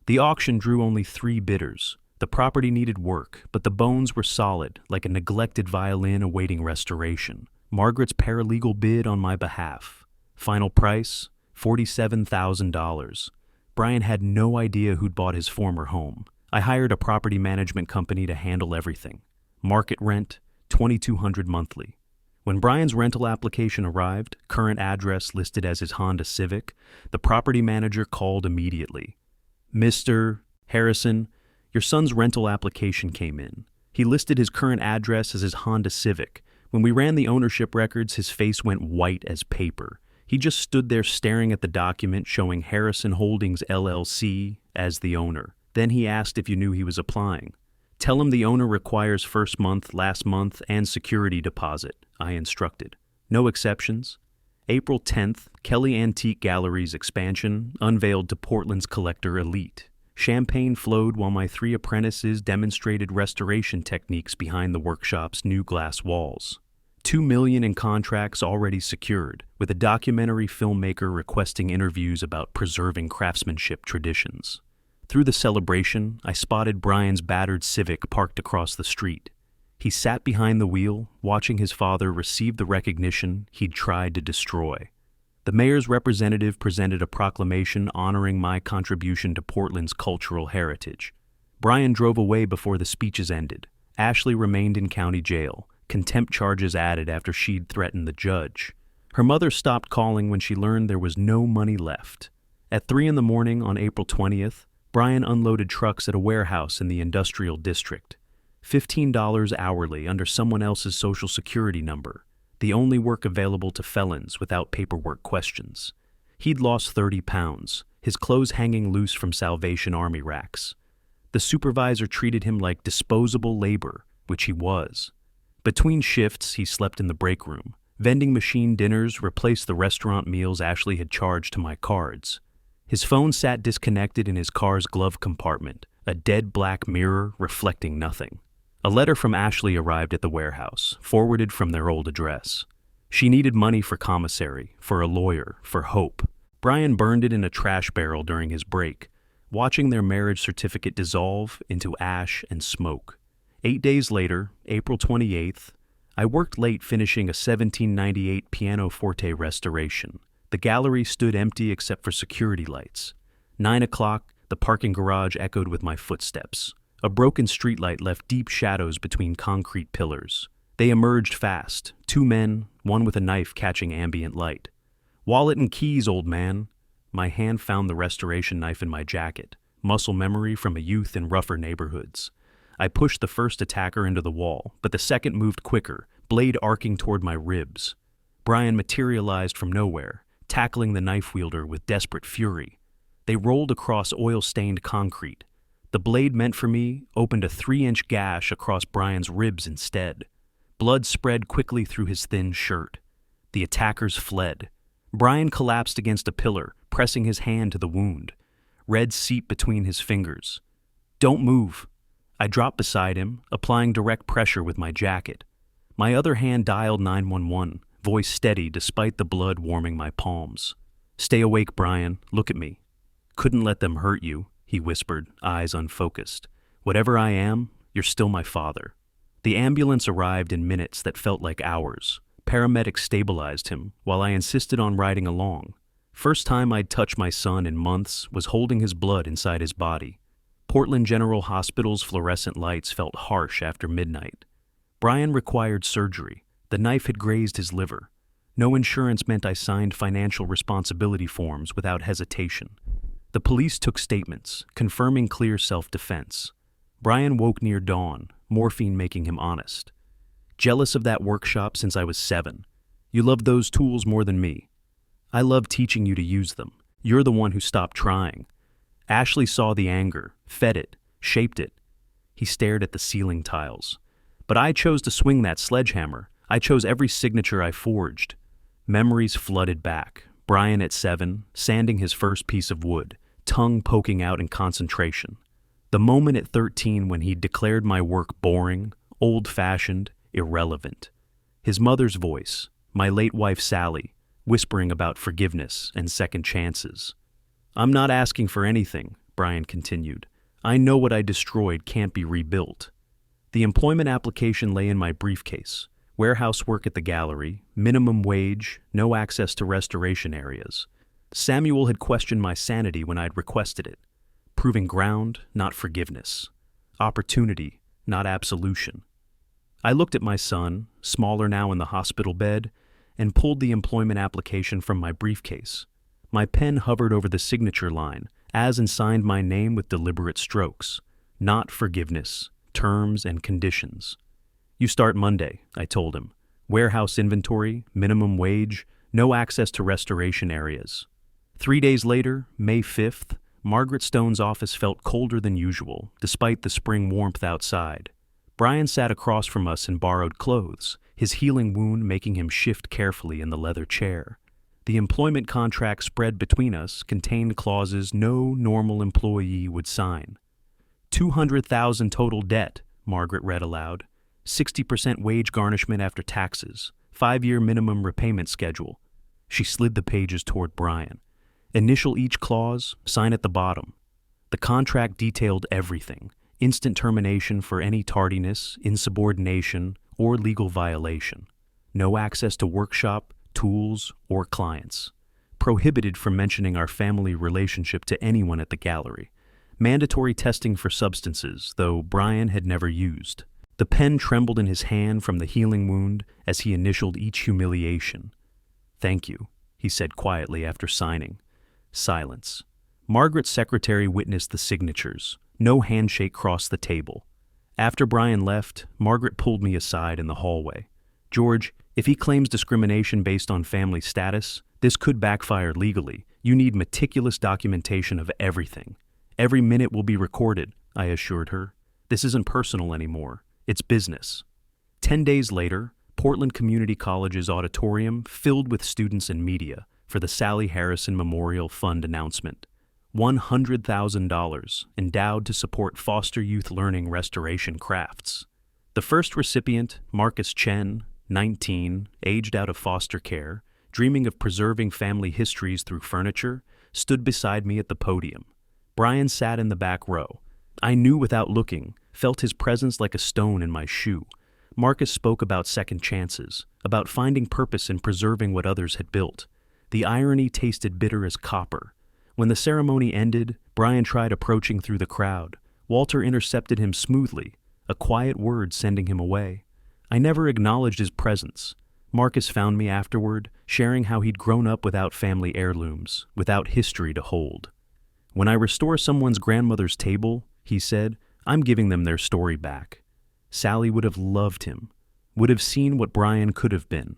The auction drew only 3 bidders. The property needed work, but the bones were solid, like a neglected violin awaiting restoration. Margaret's paralegal bid on my behalf. Final price, $47,000. Brian had no idea who'd bought his former home. I hired a property management company to handle everything. Market rent, $2,200 monthly. When Brian's rental application arrived, current address listed as his Honda Civic, the property manager called immediately. Mr. Harrison, your son's rental application came in. He listed his current address as his Honda Civic. When we ran the ownership records, his face went white as paper. He just stood there staring at the document showing Harrison Holdings LLC as the owner. Then he asked if you knew he was applying. Tell him the owner requires first month, last month, and security deposit, I instructed. No exceptions. April 10th, Kelly Antique Gallery's expansion unveiled to Portland's collector elite. Champagne flowed while my 3 apprentices demonstrated restoration techniques behind the workshop's new glass walls. $2 million in contracts already secured, with a documentary filmmaker requesting interviews about preserving craftsmanship traditions. Through the celebration, I spotted Brian's battered Civic parked across the street. He sat behind the wheel, watching his father receive the recognition he'd tried to destroy. The mayor's representative presented a proclamation honoring my contribution to Portland's cultural heritage. Brian drove away before the speeches ended. Ashley remained in county jail, contempt charges added after she'd threatened the judge. Her mother stopped calling when she learned there was no money left. At 3 in the morning on April 20th, Brian unloaded trucks at a warehouse in the industrial district. $15 hourly under someone else's social security number, the only work available to felons without paperwork questions. He'd lost 30 pounds, his clothes hanging loose from Salvation Army racks. The supervisor treated him like disposable labor, which he was. Between shifts, he slept in the break room. Vending machine dinners replaced the restaurant meals Ashley had charged to my cards. His phone sat disconnected in his car's glove compartment, a dead black mirror reflecting nothing. A letter from Ashley arrived at the warehouse, forwarded from their old address. She needed money for commissary, for a lawyer, for hope. Brian burned it in a trash barrel during his break, watching their marriage certificate dissolve into ash and smoke. 8 days later, April 28th, I worked late finishing a 1798 pianoforte restoration. The gallery stood empty except for security lights. 9 o'clock, the parking garage echoed with my footsteps. A broken streetlight left deep shadows between concrete pillars. They emerged fast, 2 men, one with a knife catching ambient light. "Wallet and keys, old man." My hand found the restoration knife in my jacket, muscle memory from a youth in rougher neighborhoods. I pushed the first attacker into the wall, but the second moved quicker, blade arcing toward my ribs. Brian materialized from nowhere, tackling the knife wielder with desperate fury. They rolled across oil-stained concrete. The blade meant for me opened a 3-inch gash across Brian's ribs instead. Blood spread quickly through his thin shirt. The attackers fled. Brian collapsed against a pillar, pressing his hand to the wound. Red seeped between his fingers. "Don't move." I dropped beside him, applying direct pressure with my jacket. My other hand dialed 911, voice steady despite the blood warming my palms. "Stay awake, Brian. Look at me." "Couldn't let them hurt you," he whispered, eyes unfocused. "Whatever I am, you're still my father." The ambulance arrived in minutes that felt like hours. Paramedics stabilized him, while I insisted on riding along. First time I'd touched my son in months was holding his blood inside his body. Portland General Hospital's fluorescent lights felt harsh after midnight. Brian required surgery. The knife had grazed his liver. No insurance meant I signed financial responsibility forms without hesitation. The police took statements, confirming clear self-defense. Brian woke near dawn, morphine making him honest. "Jealous of that workshop since I was 7. You loved those tools more than me. I loved teaching you to use them. You're the one who stopped trying." Ashley saw the anger, fed it, shaped it. He stared at the ceiling tiles. "But I chose to swing that sledgehammer. I chose every signature I forged." Memories flooded back. Brian at 7, sanding his first piece of wood, tongue poking out in concentration. The moment at 13 when he declared my work boring, old-fashioned, irrelevant. His mother's voice, my late wife Sally, whispering about forgiveness and second chances. "I'm not asking for anything," Brian continued. "I know what I destroyed can't be rebuilt." The employment application lay in my briefcase. Warehouse work at the gallery, minimum wage, no access to restoration areas. Samuel had questioned my sanity when I'd requested it. Proving ground, not forgiveness. Opportunity, not absolution. I looked at my son, smaller now in the hospital bed, and pulled the employment application from my briefcase. My pen hovered over the signature line, as and signed my name with deliberate strokes. Not forgiveness, terms and conditions. "You start Monday," I told him. "Warehouse inventory, minimum wage, no access to restoration areas." 3 days later, May 5th, Margaret Stone's office felt colder than usual, despite the spring warmth outside. Brian sat across from us in borrowed clothes, his healing wound making him shift carefully in the leather chair. The employment contract spread between us contained clauses no normal employee would sign. "$200,000 total debt," Margaret read aloud. "60% wage garnishment after taxes. 5-year minimum repayment schedule." She slid the pages toward Brian. "Initial each clause, sign at the bottom." The contract detailed everything. Instant termination for any tardiness, insubordination, or legal violation. No access to workshop, tools, or clients. Prohibited from mentioning our family relationship to anyone at the gallery. Mandatory testing for substances, though Brian had never used. The pen trembled in his hand from the healing wound as he initialed each humiliation. "Thank you," he said quietly after signing. Silence. Margaret's secretary witnessed the signatures. No handshake crossed the table. After Brian left, Margaret pulled me aside in the hallway. "George, if he claims discrimination based on family status, this could backfire legally. You need meticulous documentation of everything. Every minute will be recorded," I assured her. "This isn't personal anymore. It's business." 10 days later, Portland Community College's auditorium filled with students and media for the Sally Harrison Memorial Fund announcement. $100,000 endowed to support foster youth learning restoration crafts. The first recipient, Marcus Chen, 19, aged out of foster care, dreaming of preserving family histories through furniture, stood beside me at the podium. Brian sat in the back row. I knew without looking, felt his presence like a stone in my shoe. Marcus spoke about second chances, about finding purpose in preserving what others had built. The irony tasted bitter as copper. When the ceremony ended, Brian tried approaching through the crowd. Walter intercepted him smoothly, a quiet word sending him away. I never acknowledged his presence. Marcus found me afterward, sharing how he'd grown up without family heirlooms, without history to hold. "When I restore someone's grandmother's table," he said, "I'm giving them their story back." Sally would have loved him, would have seen what Brian could have been.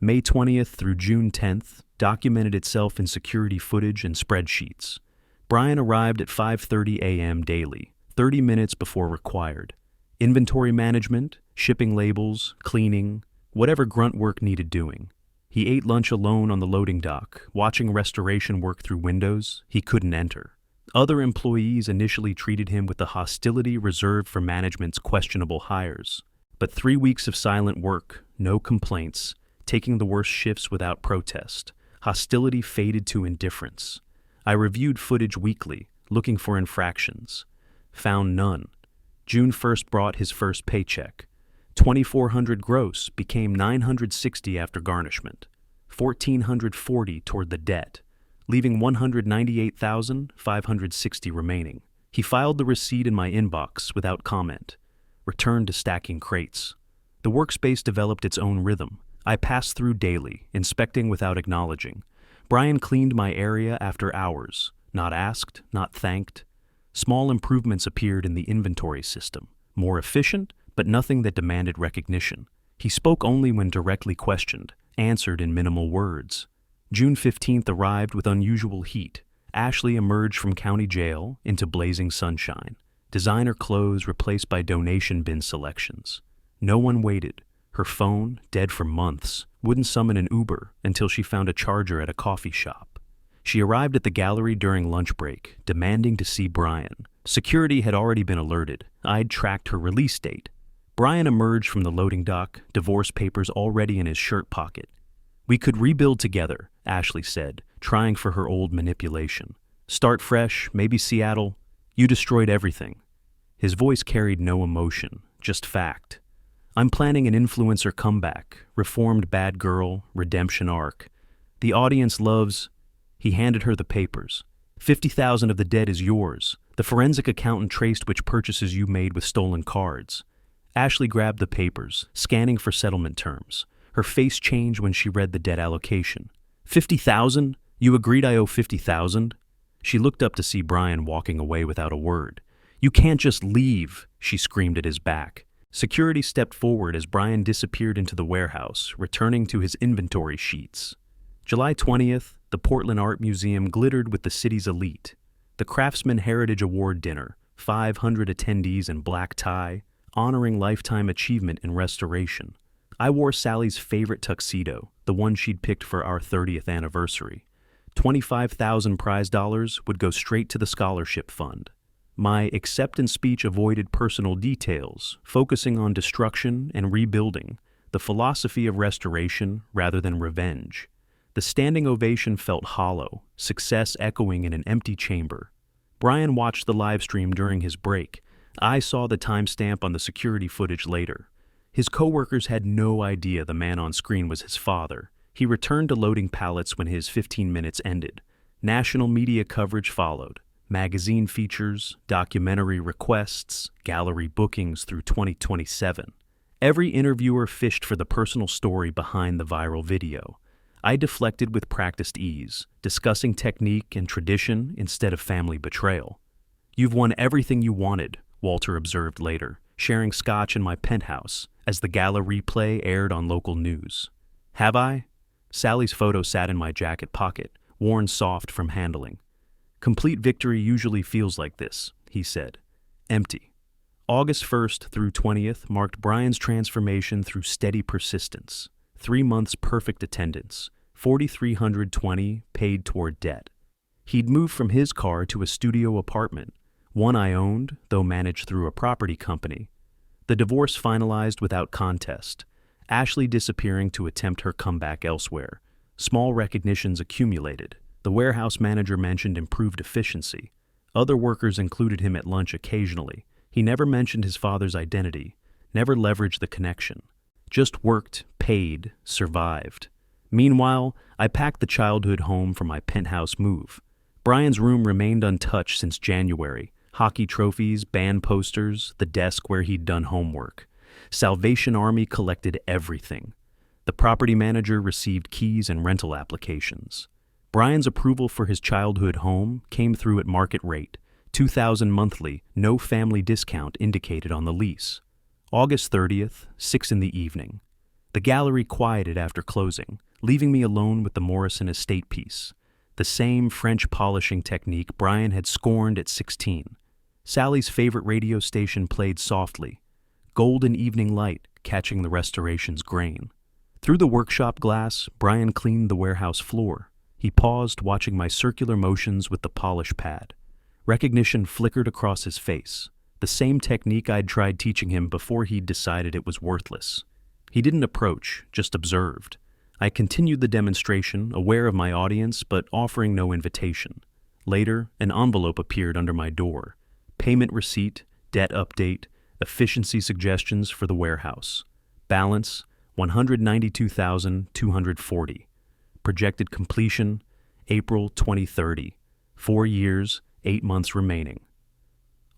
May 20th through June 10th documented itself in security footage and spreadsheets. Brian arrived at 5:30 a.m. daily, 30 minutes before required. Inventory management, shipping labels, cleaning, whatever grunt work needed doing. He ate lunch alone on the loading dock, watching restoration work through windows he couldn't enter. Other employees initially treated him with the hostility reserved for management's questionable hires. But 3 weeks of silent work, no complaints, taking the worst shifts without protest, hostility faded to indifference. I reviewed footage weekly, looking for infractions. Found none. June 1st brought his first paycheck. $2,400 gross became $960 after garnishment. $1,440 toward the debt, leaving $198,560 remaining. He filed the receipt in my inbox without comment. Returned to stacking crates. The workspace developed its own rhythm. I passed through daily, inspecting without acknowledging. Brian cleaned my area after hours, not asked, not thanked. Small improvements appeared in the inventory system. More efficient, but nothing that demanded recognition. He spoke only when directly questioned, answered in minimal words. June 15th arrived with unusual heat. Ashley emerged from county jail into blazing sunshine. Designer clothes replaced by donation bin selections. No one waited. Her phone, dead for months, wouldn't summon an Uber until she found a charger at a coffee shop. She arrived at the gallery during lunch break, demanding to see Brian. Security had already been alerted. I'd tracked her release date. Brian emerged from the loading dock, divorce papers already in his shirt pocket. "We could rebuild together," Ashley said, trying for her old manipulation. "Start fresh, maybe Seattle. You destroyed everything." His voice carried no emotion, just fact. "I'm planning an influencer comeback, reformed bad girl, redemption arc. The audience loves..." He handed her the papers. "50,000 of the debt is yours. The forensic accountant traced which purchases you made with stolen cards." Ashley grabbed the papers, scanning for settlement terms. Her face changed when she read the debt allocation. 50,000? You agreed I owe 50,000? She looked up to see Brian walking away without a word. "You can't just leave," she screamed at his back. Security stepped forward as Brian disappeared into the warehouse, returning to his inventory sheets. July 20th, the Portland Art Museum glittered with the city's elite. The Craftsman Heritage Award dinner, 500 attendees in black tie, honoring lifetime achievement in restoration. I wore Sally's favorite tuxedo, the one she'd picked for our 30th anniversary. 25,000 prize dollars would go straight to the scholarship fund. My acceptance speech avoided personal details, focusing on destruction and rebuilding, the philosophy of restoration rather than revenge. The standing ovation felt hollow, success echoing in an empty chamber. Brian watched the live stream during his break. I saw the timestamp on the security footage later. His coworkers had no idea the man on screen was his father. He returned to loading pallets when his 15 minutes ended. National media coverage followed. Magazine features, documentary requests, gallery bookings through 2027. Every interviewer fished for the personal story behind the viral video. I deflected with practiced ease, discussing technique and tradition instead of family betrayal. "You've won everything you wanted," Walter observed later, sharing scotch in my penthouse as the gala replay aired on local news. "Have I?" Sally's photo sat in my jacket pocket, worn soft from handling. "Complete victory usually feels like this," he said. Empty. August 1st through 20th marked Brian's transformation through steady persistence. 3 months perfect attendance, $4,320 paid toward debt. He'd moved from his car to a studio apartment, one I owned, though managed through a property company. The divorce finalized without contest, Ashley disappearing to attempt her comeback elsewhere. Small recognitions accumulated. The warehouse manager mentioned improved efficiency. Other workers included him at lunch occasionally. He never mentioned his father's identity, never leveraged the connection. Just worked, paid, survived. Meanwhile, I packed the childhood home for my penthouse move. Brian's room remained untouched since January. Hockey trophies, band posters, the desk where he'd done homework. Salvation Army collected everything. The property manager received keys and rental applications. Brian's approval for his childhood home came through at market rate, $2,000 monthly, no family discount indicated on the lease. August 30th, 6 in the evening. The gallery quieted after closing, leaving me alone with the Morrison estate piece. The same French polishing technique Brian had scorned at 16. Sally's favorite radio station played softly, golden evening light catching the restoration's grain. Through the workshop glass, Brian cleaned the warehouse floor. He paused, watching my circular motions with the polish pad. Recognition flickered across his face, the same technique I'd tried teaching him before he'd decided it was worthless. He didn't approach, just observed. I continued the demonstration, aware of my audience, but offering no invitation. Later, an envelope appeared under my door. Payment receipt, debt update, efficiency suggestions for the warehouse. Balance, $192,240. Projected completion, April 2030. 4 years, 8 months remaining.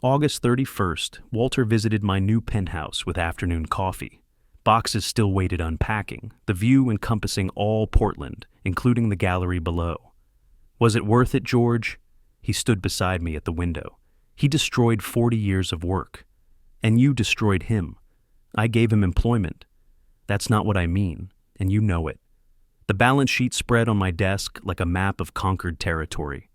August 31st, Walter visited my new penthouse with afternoon coffee. Boxes still waited unpacking, the view encompassing all Portland, including the gallery below. "Was it worth it, George?" He stood beside me at the window. "He destroyed 40 years of work. And you destroyed him. I gave him employment. That's not what I mean, and you know it." The balance sheet spread on my desk like a map of conquered territory.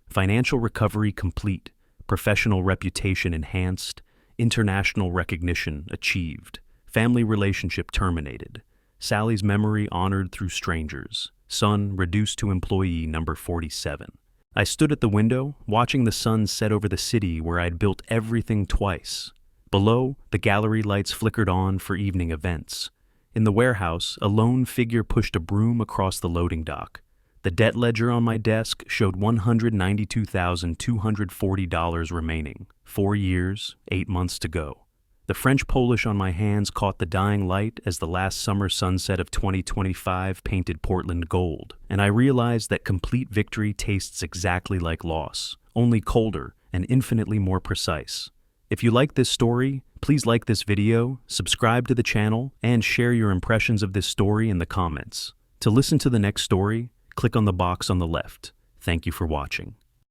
Financial recovery complete, professional reputation enhanced, international recognition achieved, family relationship terminated, Sally's memory honored through strangers, son reduced to employee number 47. I stood at the window, watching the sun set over the city where I'd built everything twice. Below, the gallery lights flickered on for evening events. In the warehouse, a lone figure pushed a broom across the loading dock. The debt ledger on my desk showed $192,240 remaining, 4 years, 8 months to go. The French polish on my hands caught the dying light as the last summer sunset of 2025 painted Portland gold, and I realized that complete victory tastes exactly like loss, only colder and infinitely more precise. If you like this story, please like this video, subscribe to the channel, and share your impressions of this story in the comments. To listen to the next story, click on the box on the left. Thank you for watching.